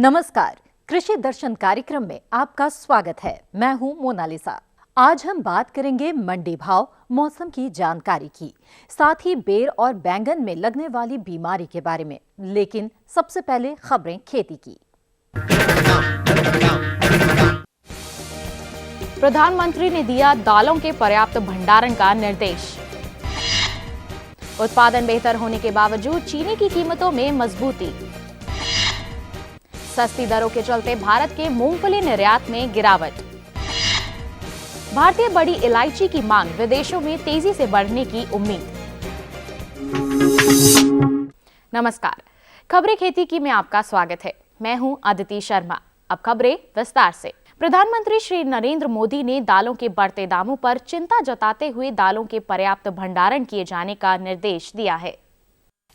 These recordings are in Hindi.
नमस्कार, कृषि दर्शन कार्यक्रम में आपका स्वागत है। मैं हूं मोनालिसा। आज हम बात करेंगे मंडी भाव, मौसम की जानकारी की, साथ ही बेर और बैंगन में लगने वाली बीमारी के बारे में। लेकिन सबसे पहले खबरें खेती की। प्रधानमंत्री ने दिया दालों के पर्याप्त भंडारण का निर्देश। उत्पादन बेहतर होने के बावजूद चीनी की कीमतों में मजबूती। सस्ती दरों के चलते भारत के मूंगफली निर्यात में गिरावट। भारतीय बड़ी इलायची की मांग विदेशों में तेजी से बढ़ने की उम्मीद। नमस्कार, खबरें खेती की में आपका स्वागत है। मैं हूं अदिति शर्मा। अब खबरें विस्तार से। प्रधानमंत्री श्री नरेंद्र मोदी ने दालों के बढ़ते दामों पर चिंता जताते हुए दालों के पर्याप्त भंडारण किए जाने का निर्देश दिया है।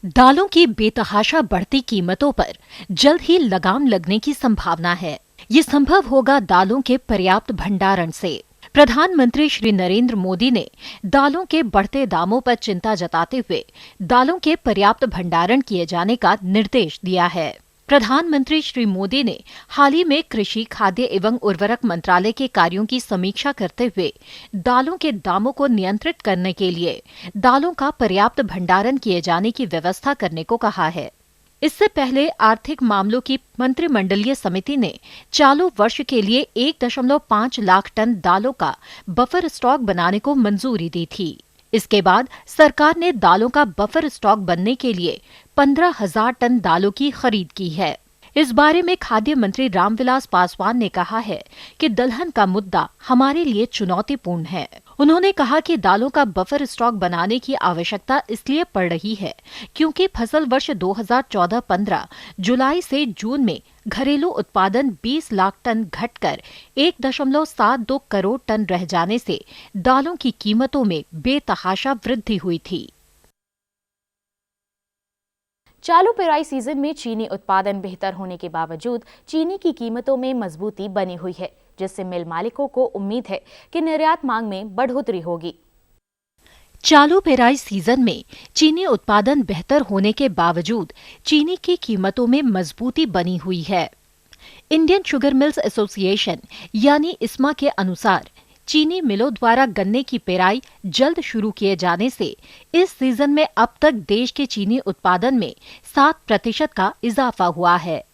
दालों की बेतहाशा बढ़ती कीमतों पर जल्द ही लगाम लगने की संभावना है। ये संभव होगा दालों के पर्याप्त भंडारण से। प्रधानमंत्री श्री नरेंद्र मोदी ने दालों के बढ़ते दामों पर चिंता जताते हुए दालों के पर्याप्त भंडारण किए जाने का निर्देश दिया है। प्रधानमंत्री श्री मोदी ने हाल ही में कृषि, खाद्य एवं उर्वरक मंत्रालय के कार्यों की समीक्षा करते हुए दालों के दामों को नियंत्रित करने के लिए दालों का पर्याप्त भंडारण किए जाने की व्यवस्था करने को कहा है। इससे पहले आर्थिक मामलों की मंत्रिमंडलीय समिति ने चालू वर्ष के लिए 1.5 लाख टन दालों का बफर स्टॉक बनाने को मंजूरी दी थी। इसके बाद सरकार ने दालों का बफर स्टॉक बनने के लिए 15,000 टन दालों की खरीद की है। इस बारे में खाद्य मंत्री रामविलास पासवान ने कहा है कि दलहन का मुद्दा हमारे लिए चुनौतीपूर्ण है। उन्होंने कहा कि दालों का बफर स्टॉक बनाने की आवश्यकता इसलिए पड़ रही है क्योंकि फसल वर्ष 2014-15 जुलाई से जून में घरेलू उत्पादन 20 लाख टन घटकर 1.72 करोड़ टन रह जाने से दालों की कीमतों में बेतहाशा वृद्धि हुई थी। चालू पेराई सीजन में चीनी उत्पादन बेहतर होने के बावजूद चीनी की कीमतों में मजबूती बनी हुई है, जिससे मिल मालिकों को उम्मीद है कि निर्यात मांग में बढ़ोतरी होगी। चालू पेराई सीजन में चीनी उत्पादन बेहतर होने के बावजूद चीनी की कीमतों में मजबूती बनी हुई है। इंडियन शुगर मिल्स एसोसिएशन यानी इस्मा के अनुसार चीनी मिलों द्वारा गन्ने की पेराई जल्द शुरू किए जाने से इस सीजन में अब तक देश के चीनी उत्पादन में 7% का इजाफा हुआ है।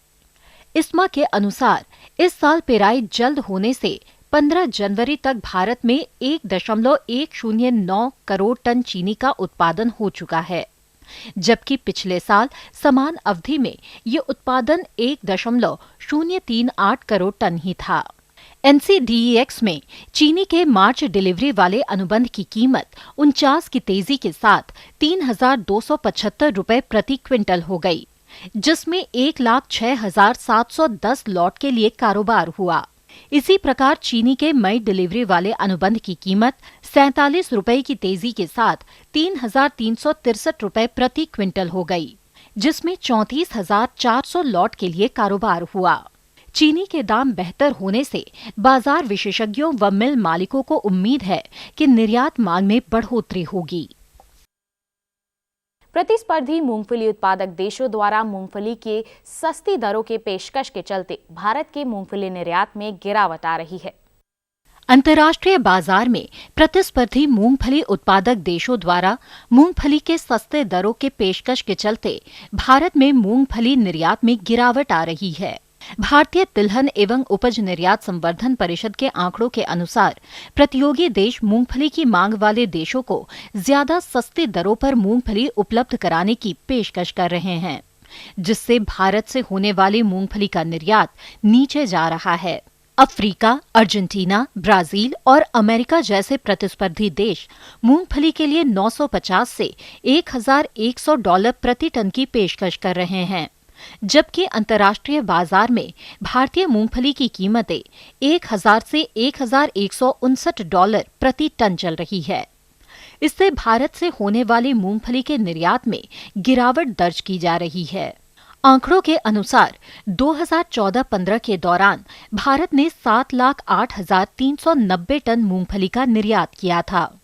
इस्मा के अनुसार इस साल पेराई जल्द होने से 15 जनवरी तक भारत में 1.109 करोड़ टन चीनी का उत्पादन हो चुका है, जबकि पिछले साल समान अवधि में ये उत्पादन 1.038 करोड़ टन ही था। NCDEX में चीनी के मार्च डिलीवरी वाले अनुबंध की कीमत 49 की तेजी के साथ 3,275 रुपए प्रति क्विंटल हो गई, जिसमें 1,06,710 लॉट के लिए कारोबार हुआ। इसी प्रकार चीनी के मई डिलीवरी वाले अनुबंध की कीमत 47 रुपए की तेजी के साथ 3,363 रुपए प्रति क्विंटल हो गई, जिसमें 34,400 लॉट के लिए कारोबार हुआ। चीनी के दाम बेहतर होने से बाजार विशेषज्ञों व मिल मालिकों को उम्मीद है कि निर्यात मांग में बढ़ोतरी होगी। प्रतिस्पर्धी मूंगफली उत्पादक देशों द्वारा मूंगफली के सस्ती दरों के पेशकश के चलते भारत के मूंगफली निर्यात में गिरावट आ रही है। अंतर्राष्ट्रीय बाजार में प्रतिस्पर्धी मूंगफली उत्पादक देशों द्वारा मूंगफली के सस्ते दरों के पेशकश के चलते भारत में मूंगफली निर्यात में गिरावट आ रही है। भारतीय तिलहन एवं उपज निर्यात संवर्धन परिषद के आंकड़ों के अनुसार प्रतियोगी देश मूंगफली की मांग वाले देशों को ज्यादा सस्ती दरों पर मूंगफली उपलब्ध कराने की पेशकश कर रहे हैं, जिससे भारत से होने वाली मूंगफली का निर्यात नीचे जा रहा है। अफ्रीका, अर्जेंटीना, ब्राजील और अमेरिका जैसे प्रतिस्पर्धी देश मूंगफली के लिए 950 से $1,100 प्रति टन की पेशकश कर रहे हैं, जबकि अंतर्राष्ट्रीय बाजार में भारतीय मूंगफली की कीमतें 1,000 से $1,159 प्रति टन चल रही है। इससे भारत से होने वाली मूंगफली के निर्यात में गिरावट दर्ज की जा रही है। आंकड़ों के अनुसार 2014-15 के दौरान भारत ने 7,08,390 टन मूंगफली का निर्यात किया था,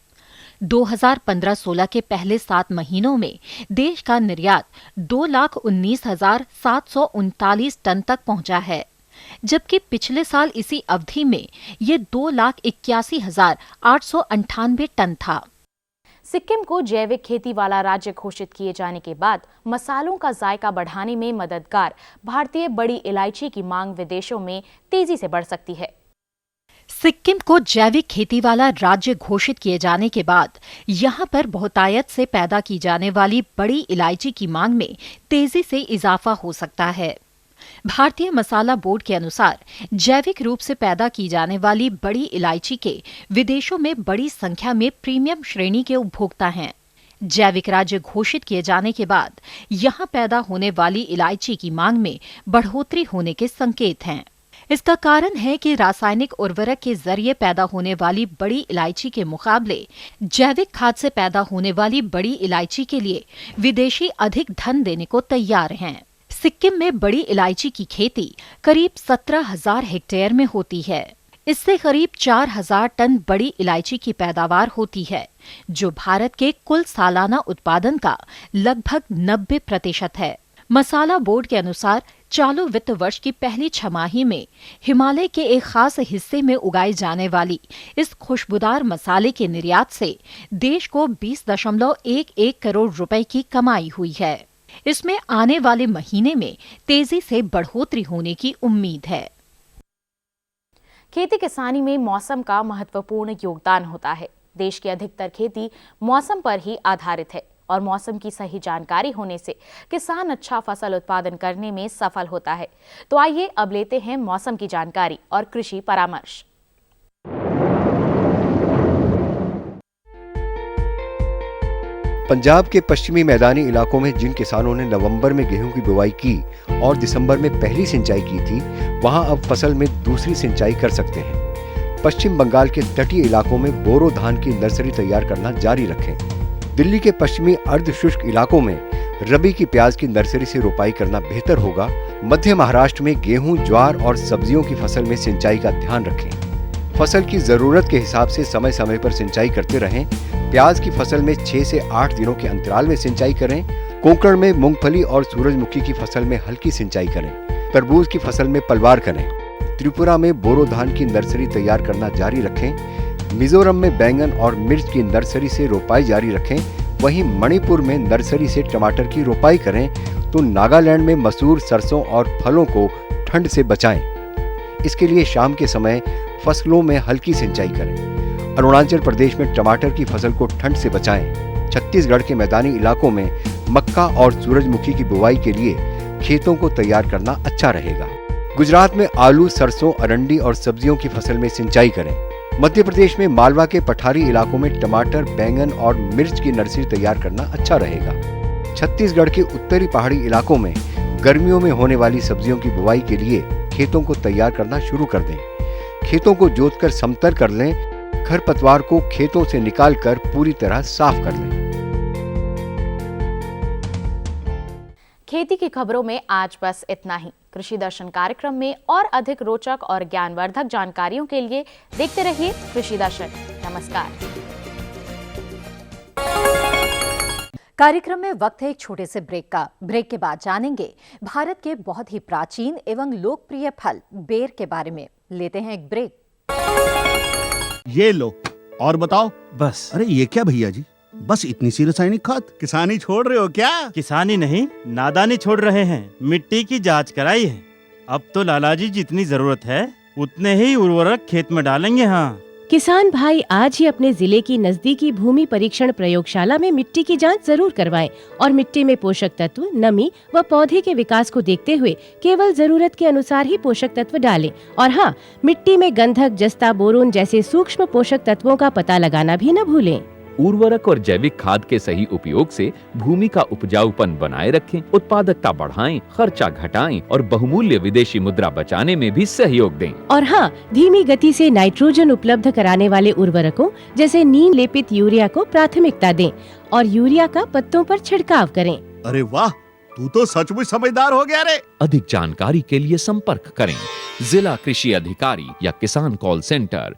2015-16 के पहले 7 महीनों में देश का निर्यात 2,19,739 टन तक पहुंचा है, जबकि पिछले साल इसी अवधि में ये 2,81,898 टन था। सिक्किम को जैविक खेती वाला राज्य घोषित किए जाने के बाद मसालों का जायका बढ़ाने में मददगार भारतीय बड़ी इलायची की मांग विदेशों में तेजी से बढ़ सकती है। सिक्किम को जैविक खेती वाला राज्य घोषित किए जाने के बाद यहां पर बहुतायत से पैदा की जाने वाली बड़ी इलायची की मांग में तेजी से इजाफा हो सकता है। भारतीय मसाला बोर्ड के अनुसार जैविक रूप से पैदा की जाने वाली बड़ी इलायची के विदेशों में बड़ी संख्या में प्रीमियम श्रेणी के उपभोक्ता हैं। जैविक राज्य घोषित किए जाने के बाद यहां पैदा होने वाली इलायची की मांग में बढ़ोतरी होने के संकेत हैं। इसका कारण है कि रासायनिक उर्वरक के जरिए पैदा होने वाली बड़ी इलायची के मुकाबले जैविक खाद से पैदा होने वाली बड़ी इलायची के लिए विदेशी अधिक धन देने को तैयार हैं। सिक्किम में बड़ी इलायची की खेती करीब 17,000 हेक्टेयर में होती है। इससे करीब 4,000 टन बड़ी इलायची की पैदावार होती है, जो भारत के कुल सालाना उत्पादन का लगभग 90% है। मसाला बोर्ड के अनुसार चालू वित्त वर्ष की पहली छमाही में हिमालय के एक खास हिस्से में उगाई जाने वाली इस खुशबूदार मसाले के निर्यात से देश को 20.11 करोड़ रुपए की कमाई हुई है। इसमें आने वाले महीने में तेजी से बढ़ोतरी होने की उम्मीद है। खेती किसानी में मौसम का महत्वपूर्ण योगदान होता है। देश की अधिकतर खेती मौसम पर ही आधारित है और मौसम की सही जानकारी होने से किसान अच्छा फसल उत्पादन करने में सफल होता है। तो आइए अब लेते हैं मौसम की जानकारी और कृषि परामर्श। पंजाब के पश्चिमी मैदानी इलाकों में जिन किसानों ने नवंबर में गेहूं की बुवाई की और दिसंबर में पहली सिंचाई की थी, वहां अब फसल में दूसरी सिंचाई कर सकते हैं। पश्चिम बंगाल के तटीय इलाकों में बोरो धान की नर्सरी तैयार करना जारी रखें। दिल्ली के पश्चिमी अर्ध शुष्क इलाकों में रबी की प्याज की नर्सरी से रोपाई करना बेहतर होगा। मध्य महाराष्ट्र में गेहूं, ज्वार और सब्जियों की फसल में सिंचाई का ध्यान रखें। फसल की जरूरत के हिसाब से समय समय पर सिंचाई करते रहें। प्याज की फसल में 6 से 8 दिनों के अंतराल में सिंचाई करें। कोंकण में मूंगफली और सूरजमुखी की फसल में हल्की सिंचाई करें। तरबूज की फसल में पलवार करें। त्रिपुरा में बोरो धान की नर्सरी तैयार करना जारी रखें। मिजोरम में बैंगन और मिर्च की नर्सरी से रोपाई जारी रखें। वहीं मणिपुर में नर्सरी से टमाटर की रोपाई करें। तो नागालैंड में मसूर, सरसों और फलों को ठंड से बचाएं। इसके लिए शाम के समय फसलों में हल्की सिंचाई करें। अरुणाचल प्रदेश में टमाटर की फसल को ठंड से बचाएं। छत्तीसगढ़ के मैदानी इलाकों में मक्का और सूरजमुखी की बुवाई के लिए खेतों को तैयार करना अच्छा रहेगा। गुजरात में आलू, सरसों, अरंडी और सब्जियों की फसल में सिंचाई करें। मध्य प्रदेश में मालवा के पठारी इलाकों में टमाटर, बैंगन और मिर्च की नर्सरी तैयार करना अच्छा रहेगा। छत्तीसगढ़ के उत्तरी पहाड़ी इलाकों में गर्मियों में होने वाली सब्जियों की बुवाई के लिए खेतों को तैयार करना शुरू कर दें। खेतों को जोतकर समतल कर लें। खरपतवार को खेतों से निकालकर पूरी तरह साफ कर लें। खेती की खबरों में आज बस इतना ही। कृषि दर्शन कार्यक्रम में और अधिक रोचक और ज्ञानवर्धक जानकारियों के लिए देखते रहिए कृषि दर्शन। नमस्कार। कार्यक्रम में वक्त है एक छोटे से ब्रेक का। ब्रेक के बाद जानेंगे भारत के बहुत ही प्राचीन एवं लोकप्रिय फल बेर के बारे में। लेते हैं एक ब्रेक। ये लो और बताओ। बस। अरे ये क्या भैया जी, बस इतनी सी रासायनिक खाद? किसानी छोड़ रहे हो क्या? किसानी नहीं, नादानी छोड़ रहे हैं। मिट्टी की जांच कराई है। अब तो लालाजी जितनी जरूरत है उतने ही उर्वरक खेत में डालेंगे। हाँ, किसान भाई आज ही अपने जिले की नजदीकी भूमि परीक्षण प्रयोगशाला में मिट्टी की जांच जरूर करवाएं और मिट्टी में पोषक तत्व, नमी व पौधे के विकास को देखते हुए केवल जरूरत के अनुसार ही पोषक तत्व डालें। और हाँ, मिट्टी में गंधक, जस्ता, बोरोन जैसे सूक्ष्म पोषक तत्वों का पता लगाना भी न भूलें। उर्वरक और जैविक खाद के सही उपयोग से भूमि का उपजाऊपन बनाए रखें, उत्पादकता बढ़ाएं, खर्चा घटाएं और बहुमूल्य विदेशी मुद्रा बचाने में भी सहयोग दें। और हाँ, धीमी गति से नाइट्रोजन उपलब्ध कराने वाले उर्वरकों जैसे नीम लेपित यूरिया को प्राथमिकता दें और यूरिया का पत्तों पर छिड़काव करें। अरे वाह, तू तो सचमुच समझदार हो गया रे। अधिक जानकारी के लिए संपर्क करें जिला कृषि अधिकारी या किसान कॉल सेंटर।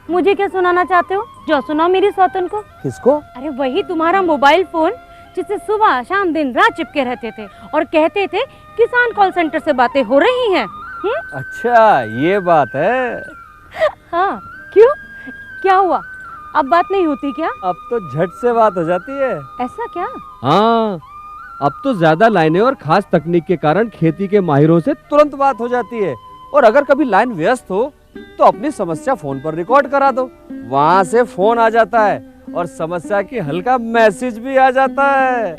मुझे क्या सुनाना चाहते हो? जो सुनाओ मेरी सौतन को। किसको? अरे वही तुम्हारा मोबाइल फोन जिससे सुबह शाम दिन रात चिपके रहते थे और कहते थे किसान कॉल सेंटर से बातें हो रही हैं। अच्छा ये बात है। हाँ क्यों, क्या हुआ? अब बात नहीं होती क्या? अब तो झट से बात हो जाती है। ऐसा क्या? हाँ, अब तो ज्यादा लाइनें और खास तकनीक के कारण खेती के माहिरों से तुरंत बात हो जाती है। और अगर कभी लाइन व्यस्त हो तो अपनी समस्या फोन पर रिकॉर्ड करा दो, वहाँ से फोन आ जाता है और समस्या की हल का मैसेज भी आ जाता है।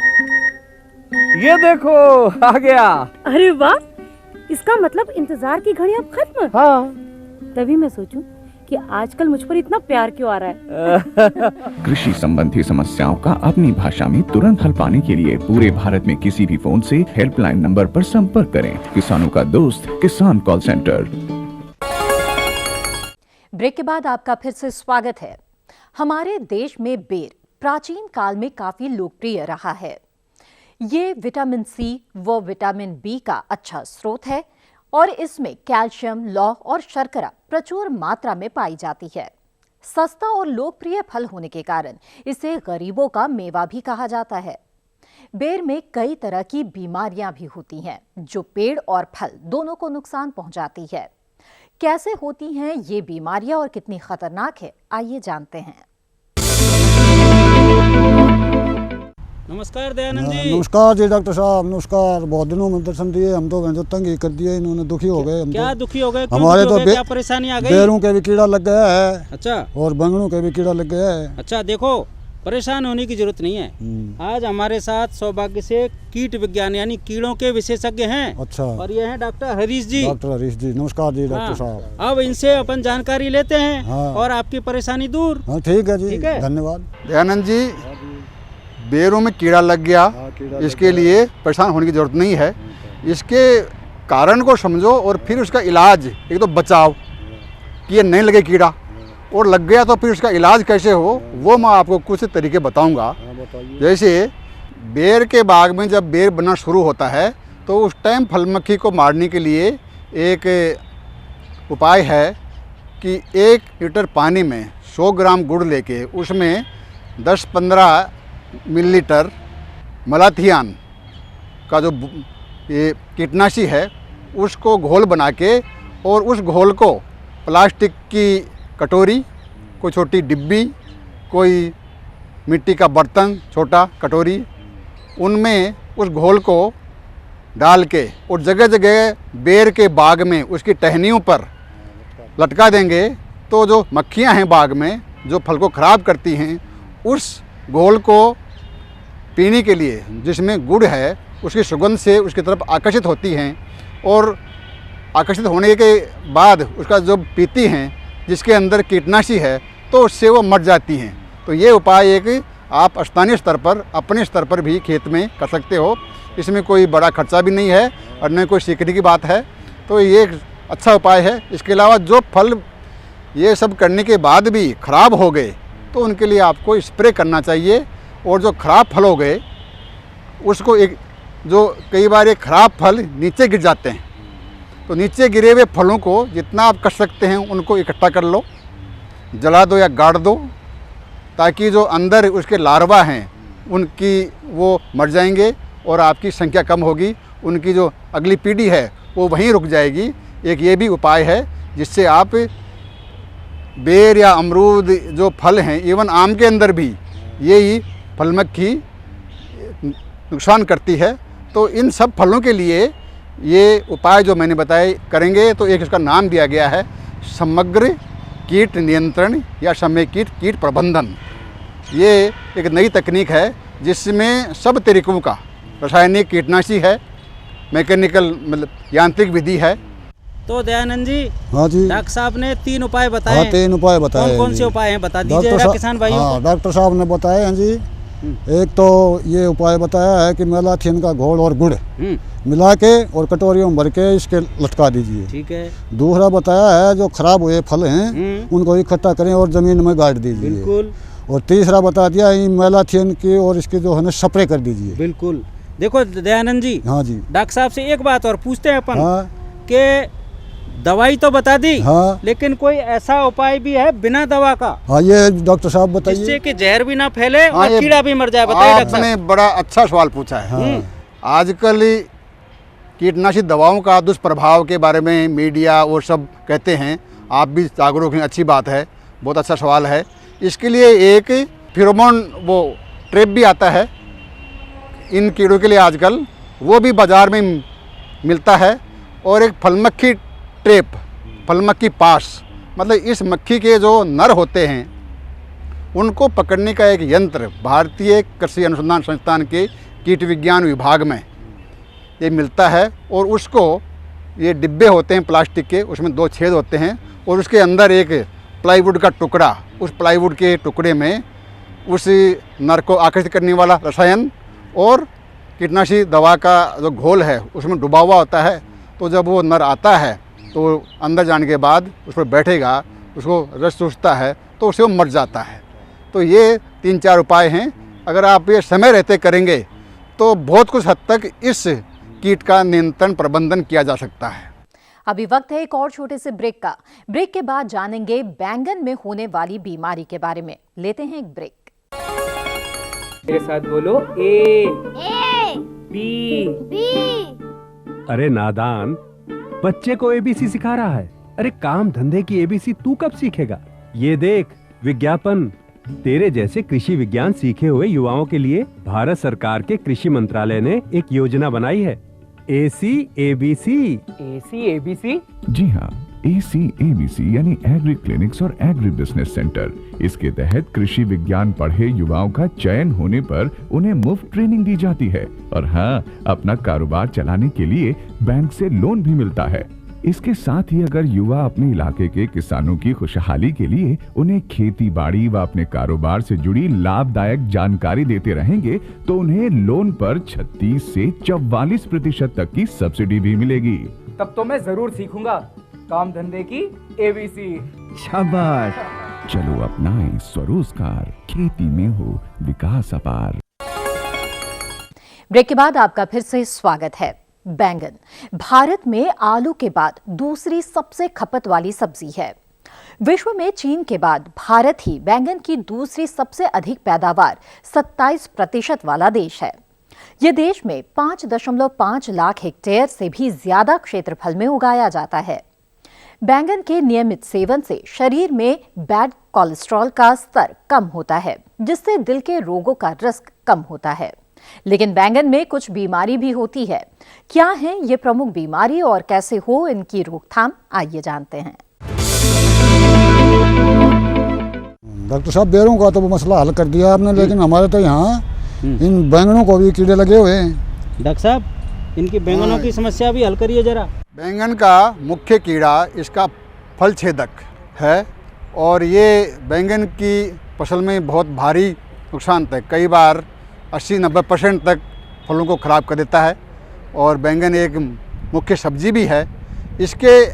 ये देखो आ गया। अरे वाह, इसका मतलब इंतजार की घड़ी अब खत्म। हाँ, तभी मैं सोचूं कि आजकल मुझ पर इतना प्यार क्यों आ रहा है। कृषि संबंधी समस्याओं का अपनी भाषा में तुरंत हल पाने के लिए पूरे भारत में किसी भी फोन से हेल्पलाइन नंबर पर संपर्क करें। किसानों का दोस्त किसान कॉल सेंटर। ब्रेक के बाद आपका फिर से स्वागत है। हमारे देश में बेर प्राचीन काल में काफी लोकप्रिय रहा है। ये विटामिन सी व विटामिन बी का अच्छा स्रोत है और इसमें कैल्शियम, लौह और शर्करा प्रचुर मात्रा में पाई जाती है। सस्ता और लोकप्रिय फल होने के कारण इसे गरीबों का मेवा भी कहा जाता है। बेर में कई तरह की बीमारियां भी होती हैं जो पेड़ और फल दोनों को नुकसान पहुंचाती है। कैसे होती हैं ये बीमारियां और कितनी खतरनाक है, आइए जानते हैं। नमस्कार दयानंद जी। नमस्कार जी डॉक्टर साहब, नमस्कार। बहुत दिनों में दर्शन दिए, हम तो जो तंग ही कर दिए, इन्होंने दुखी हो गए। क्या दुखी हो गए? हमारे तो क्या परेशानी आ गई? बेरों के भी कीड़ा लग गया है। अच्छा। और बैंगनों के भी कीड़ा लग गया है। अच्छा, देखो परेशान होने की जरूरत नहीं है। आज हमारे साथ सौभाग्य से कीट विज्ञान यानी कीड़ों के विशेषज्ञ हैं। अच्छा। और ये हैं डॉक्टर हरीश जी। डॉक्टर हरीश जी, नमस्कार जी डॉक्टर साहब। अब इनसे अपन जानकारी लेते हैं। हाँ। और आपकी परेशानी दूर। हाँ ठीक है जी, ठीक है? धन्यवाद। दयानंद जी, बेरों में कीड़ा लग गया, इसके लिए परेशान होने की जरूरत नहीं है। इसके कारण को समझो और फिर उसका इलाज, एक तो बचाव कि ये नहीं लगे कीड़ा, और लग गया तो फिर उसका इलाज कैसे हो वो मैं आपको कुछ तरीके बताऊंगा। जैसे बेर के बाग में जब बेर बनना शुरू होता है तो उस टाइम फल मक्खी को मारने के लिए एक उपाय है कि 1 लीटर पानी में 100 ग्राम गुड़ लेके उसमें 10-15 मिलीलीटर मलाथियान का जो ये कीटनाशी है उसको घोल बना के, और उस घोल को प्लास्टिक की कटोरी, कोई छोटी डिब्बी, कोई मिट्टी का बर्तन छोटा कटोरी, उनमें उस घोल को डाल के और जगह जगह बेर के बाग में उसकी टहनियों पर लटका देंगे तो जो मक्खियां हैं बाग में जो फल को ख़राब करती हैं, उस घोल को पीने के लिए जिसमें गुड़ है उसकी सुगंध से उसकी तरफ आकर्षित होती हैं, और आकर्षित होने के बाद उसका जो पीती हैं जिसके अंदर कीटनाशी है तो उससे वो मर जाती हैं। तो ये उपाय एक आप स्थानीय स्तर पर, अपने स्तर पर भी खेत में कर सकते हो। इसमें कोई बड़ा खर्चा भी नहीं है और न कोई सीखने की बात है, तो ये एक अच्छा उपाय है। इसके अलावा जो फल ये सब करने के बाद भी ख़राब हो गए तो उनके लिए आपको स्प्रे करना चाहिए, और जो ख़राब फल हो गए उसको जो कई बार ये ख़राब फल नीचे गिर जाते हैं, तो नीचे गिरे हुए फलों को जितना आप कर सकते हैं उनको इकट्ठा कर लो, जला दो या गाड़ दो, ताकि जो अंदर उसके लार्वा हैं उनकी वो मर जाएंगे और आपकी संख्या कम होगी, उनकी जो अगली पीढ़ी है वो वहीं रुक जाएगी। एक ये भी उपाय है जिससे आप बेर या अमरूद जो फल हैं, इवन आम के अंदर भी यही फल मक्खी नुकसान करती है। तो इन सब फलों के लिए ये उपाय जो मैंने बताए करेंगे, तो एक इसका नाम दिया गया है समग्र कीट नियंत्रण या समय कीट प्रबंधन। ये एक नई तकनीक है जिसमें सब तरीकों का, रासायनिक कीटनाशी है, मैकेनिकल मतलब यांत्रिक विधि है। तो दयानंद जी, हाँ जी, डॉक्टर साहब ने 3 उपाय बताए। हाँ, 3 उपाय बताए। कौन कौन से उपाय हैं बता दीजिएगा किसान भाइयों को। डॉक्टर साहब ने बताए हैं जी। एक तो ये उपाय बताया है कि मेलाथियन का घोल और गुड़ मिला के और कटोरियों में भर के इसके लटका दीजिए। ठीक है। दूसरा बताया है जो खराब हुए फल हैं उनको इकट्ठा करें और ज़मीन में गाड़ दीजिए। बिल्कुल। और तीसरा बता दिया मेलाथियन की और इसकी जो है ना स्प्रे कर दीजिए। बिल्कुल। देखो दयानंद जी, हाँ जी, डॉक्टर साहब से एक बात और पूछते हैं अपन हाँ, कि दवाई तो बता दी, हाँ। लेकिन कोई ऐसा उपाय भी है बिना दवा का? हाँ, ये डॉक्टर साहब बताइए। जिससे कि जहर भी ना फैले हाँ, और कीड़ा भी मर जाए। बताइए डॉक्टर आपने साहब। बड़ा अच्छा सवाल पूछा है। हाँ। आजकल कीटनाशी दवाओं का दुष्प्रभाव के बारे में मीडिया और सब कहते हैं, आप भी जागरूक हैं, अच्छी बात है, बहुत अच्छा सवाल है। इसके लिए एक फेरोमोन वो ट्रैप भी आता है इन कीड़ों के लिए आजकल, वो भी बाज़ार में मिलता है। और एक फलमक्खी ट्रैप, फलमक्खी पास, मतलब इस मक्खी के जो नर होते हैं उनको पकड़ने का एक यंत्र भारतीय कृषि अनुसंधान संस्थान के कीट विज्ञान विभाग में ये मिलता है। और उसको ये डिब्बे होते हैं प्लास्टिक के, उसमें 2 छेद होते हैं और उसके अंदर एक प्लाईवुड का टुकड़ा, उस प्लाईवुड के टुकड़े में उस नर को आकर्षित करने वाला रसायन और कीटनाशी दवा का जो घोल है उसमें डूबा हुआ होता है। तो जब वो नर आता है तो अंदर जाने के बाद उस पर बैठेगा, उसको रस चूसता है तो उससे वो मर जाता है। तो ये 3-4 उपाय हैं, अगर आप ये समय रहते करेंगे तो बहुत कुछ हद तक इस कीट का नियंत्रण प्रबंधन किया जा सकता है। अभी वक्त है एक और छोटे से ब्रेक का। ब्रेक के बाद जानेंगे बैंगन में होने वाली बीमारी के बारे में। लेते हैं एक ब्रेक। मेरे साथ बोलो ए बी बी। अरे नादान, बच्चे को एबीसी सिखा रहा है। अरे काम धंधे की एबीसी तू कब सीखेगा? ये देख विज्ञापन। तेरे जैसे कृषि विज्ञान सीखे हुए युवाओं के लिए भारत सरकार के कृषि मंत्रालय ने एक योजना बनाई है, ACABC। ACABC? जी हाँ, ACABC यानी एग्री क्लिनिक्स और एग्री बिजनेस सेंटर। इसके तहत कृषि विज्ञान पढ़े युवाओं का चयन होने पर उन्हें मुफ्त ट्रेनिंग दी जाती है और हाँ, अपना कारोबार चलाने के लिए बैंक से लोन भी मिलता है। इसके साथ ही अगर युवा अपने इलाके के किसानों की खुशहाली के लिए उन्हें खेती बाड़ी व अपने कारोबार से जुड़ी लाभदायक जानकारी देते रहेंगे तो उन्हें लोन पर 36 से 44% तक की सब्सिडी भी मिलेगी। तब तो मैं जरूर सीखूंगा काम धंधे की ABC। शाबाश, चलो अपनाएं स्वरोजगार, खेती में हो विकास अपार। ब्रेक के बाद आपका फिर से स्वागत है। बैंगन भारत में आलू के बाद दूसरी सबसे खपत वाली सब्जी है। विश्व में चीन के बाद भारत ही बैंगन की दूसरी सबसे अधिक पैदावार 27% वाला देश है। यह देश में 5.5 लाख हेक्टेयर से भी ज्यादा क्षेत्रफल में उगाया जाता है। बैंगन के नियमित सेवन से शरीर में बैड कोलेस्ट्रॉल का स्तर कम होता है, जिससे दिल के रोगों का रिस्क कम होता है। लेकिन बैंगन में कुछ बीमारी भी होती है। क्या है ये प्रमुख बीमारी और कैसे हो इनकी रोकथाम, आइए जानते हैं। डॉक्टर साहब, बेरों का तो वो मसला हल कर दिया आपने, लेकिन हमारे तो यहाँ इन बैंगनों को भी कीड़े लगे हुए हैं। डॉक्टर साहब, इनकी बैंगनों की समस्या भी हल करिए जरा। बैंगन का मुख्य कीड़ा इसका फल छेदक है और ये बैंगन की फसल में बहुत भारी नुकसान तक, कई बार 80-90% तक फलों को ख़राब कर देता है। और बैंगन एक मुख्य सब्जी भी है। इसके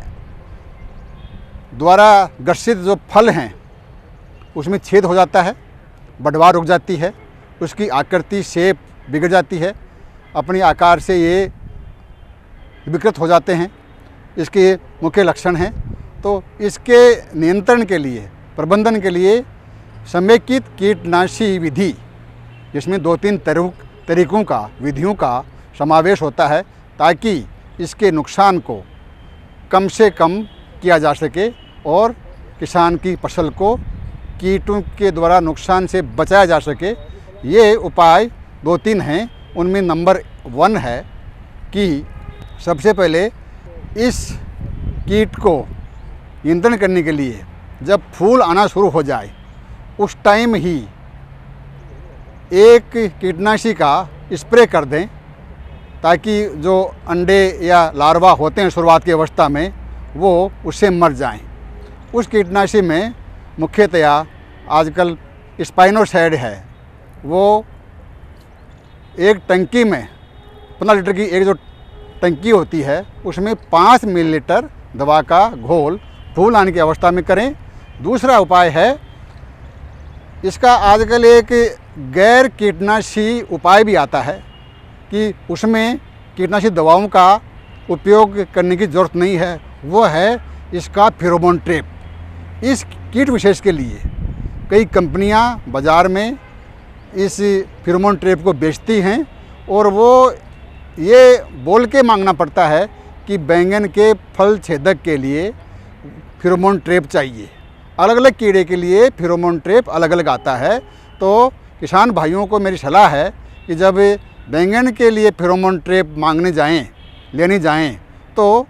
द्वारा ग्रसित जो फल हैं उसमें छेद हो जाता है, बढ़वार रुक जाती है, उसकी आकृति शेप बिगड़ जाती है, अपने आकार से ये विकृत हो जाते हैं। इसके मुख्य लक्षण हैं। तो इसके नियंत्रण के लिए, प्रबंधन के लिए समेकित कीटनाशी विधि, जिसमें 2-3 तरीकों का, विधियों का समावेश होता है ताकि इसके नुकसान को कम से कम किया जा सके और किसान की फसल को कीटों के द्वारा नुकसान से बचाया जा सके। ये उपाय 2-3 हैं। उनमें नंबर 1 है कि सबसे पहले इस कीट को नियंत्रण करने के लिए जब फूल आना शुरू हो जाए उस टाइम ही एक कीटनाशी का स्प्रे कर दें ताकि जो अंडे या लार्वा होते हैं शुरुआत की अवस्था में वो उससे मर जाएं। उस कीटनाशी में मुख्यतया आजकल स्पाइनोसाइड है। वो एक टंकी में 15 लीटर की एक जो टंकी होती है उसमें 5 मिलीलीटर दवा का घोल फूल आने की अवस्था में करें। दूसरा उपाय है, इसका आजकल एक गैर कीटनाशी उपाय भी आता है कि उसमें कीटनाशी दवाओं का उपयोग करने की ज़रूरत नहीं है वो है इसका फेरोमोन ट्रैप। इस कीट विशेष के लिए कई कंपनियां बाज़ार में इस फेरोमोन ट्रैप को बेचती हैं और वो ये बोल के मांगना पड़ता है कि बैंगन के फल छेदक के लिए फेरोमोन ट्रैप चाहिए। अलग अलग कीड़े के लिए फेरोमोन ट्रैप अलग अलग आता है। तो किसान भाइयों को मेरी सलाह है कि जब बैंगन के लिए फेरोमोन ट्रैप मांगने जाएं, लेने जाएं, तो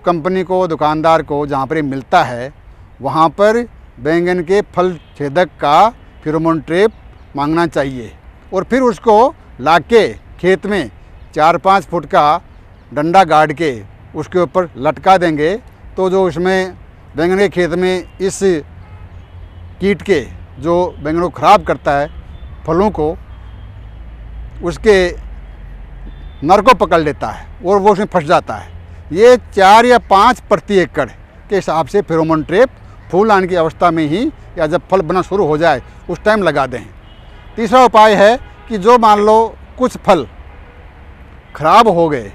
कंपनी को, दुकानदार को जहाँ पर मिलता है वहाँ पर बैंगन के फल छेदक का फेरोमोन ट्रैप मांगना चाहिए और फिर उसको लाके खेत में 4-5 फुट का डंडा गाड़ के उसके ऊपर लटका देंगे तो जो उसमें बैंगन के खेत में इस कीट के जो बैंगन को ख़राब करता है फलों को, उसके नर को पकड़ लेता है और वो उसमें फंस जाता है। ये 4 या 5 प्रति एकड़ के हिसाब से फेरोमोन ट्रैप फूल आने की अवस्था में ही या जब फल बना शुरू हो जाए उस टाइम लगा दें। तीसरा उपाय है कि जो मान लो कुछ फल खराब हो गए,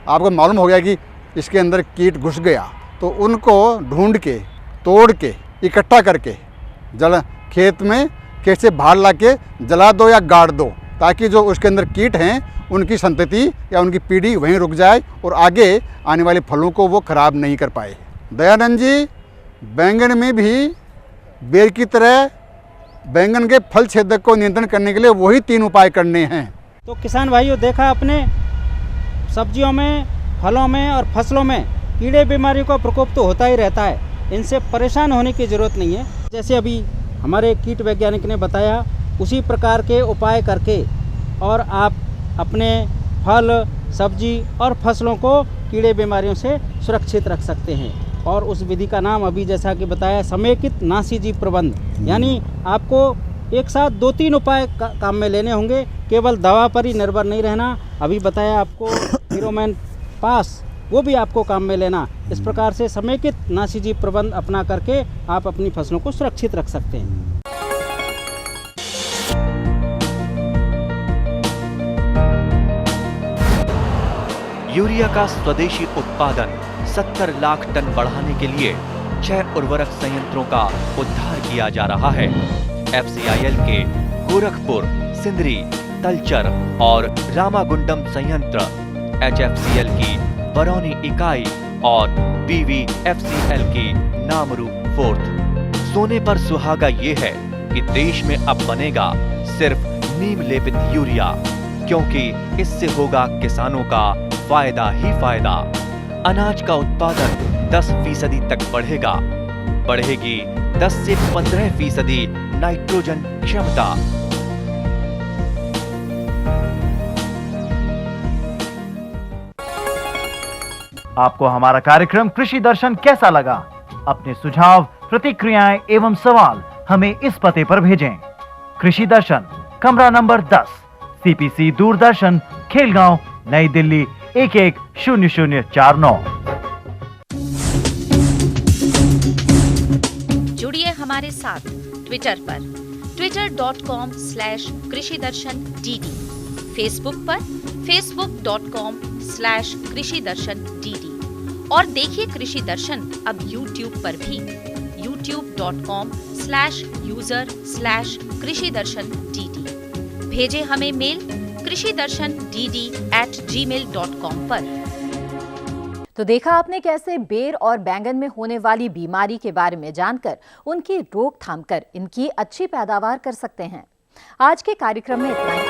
आपको मालूम हो गया कि इसके अंदर कीट घुस गया, तो उनको ढूंढ के, तोड़ के, इकट्ठा करके खेत में खेत से बाहर ला के जला दो या गाड़ दो, ताकि जो उसके अंदर कीट हैं उनकी संतति या उनकी पीढ़ी वहीं रुक जाए और आगे आने वाले फलों को वो खराब नहीं कर पाए। दयानंद जी, बैंगन में भी बेर की तरह बैंगन के फल छेदक को नियंत्रण करने के लिए वही 3 उपाय करने हैं। तो किसान भाइयों, देखा अपने सब्जियों में, फलों में और फसलों में कीड़े बीमारी का प्रकोप तो होता ही रहता है, इनसे परेशान होने की ज़रूरत नहीं है। जैसे अभी हमारे कीट वैज्ञानिक ने बताया, उसी प्रकार के उपाय करके और आप अपने फल, सब्जी और फसलों को कीड़े बीमारियों से सुरक्षित रख सकते हैं। और उस विधि का नाम अभी जैसा कि बताया, समेकित नाशीजीव प्रबंध, यानी आपको एक साथ 2-3 उपाय काम में लेने होंगे, केवल दवा पर ही निर्भर नहीं रहना। अभी बताया आपको फेरोमोन पास, वो भी आपको काम में लेना। इस प्रकार से समेकित नाशीजीव प्रबंध अपना करके आप अपनी फसलों को सुरक्षित रख सकते हैं। यूरिया का स्वदेशी उत्पादन 70 लाख टन बढ़ाने के लिए 6 उर्वरक संयंत्रों का उद्धार किया जा रहा है। FCIL के गोरखपुर, सिंदरी, तलचर और रामागुंडम संयंत्र, HFCL की बरौनी इकाई और BVFCL की नामरू 4th। सोने पर सुहागा ये है कि देश में अब बनेगा सिर्फ नीम लेपित यूरिया, क्योंकि इससे होगा किसानों का फायदा ही फायदा। अनाज का उत्पादन 10% तक बढ़ेगा, बढ़ेगी 10 से 15% नाइट्रोजन क्षमता। आपको हमारा कार्यक्रम कृषि दर्शन कैसा लगा? अपने सुझाव, प्रतिक्रियाएं एवं सवाल हमें इस पते पर भेजें। कृषि दर्शन, कमरा नंबर 10, CPC दूरदर्शन, खेलगांव, नई दिल्ली 110049। जुड़िए हमारे साथ ट्विटर पर twitter.com/कृषिदर्शन-DD, फेसबुक पर facebook.com/कृषिदर्शन-DD और देखिए कृषि दर्शन अब YouTube पर भी youtube.com/user/कृषिदर्शन-DD। भेजे हमें मेल कृषिदर्शन-DD@gmail.com पर। तो देखा आपने कैसे बेर और बैंगन में होने वाली बीमारी के बारे में जानकर उनकी रोकथाम कर इनकी अच्छी पैदावार कर सकते हैं। आज के कार्यक्रम में इतना ही।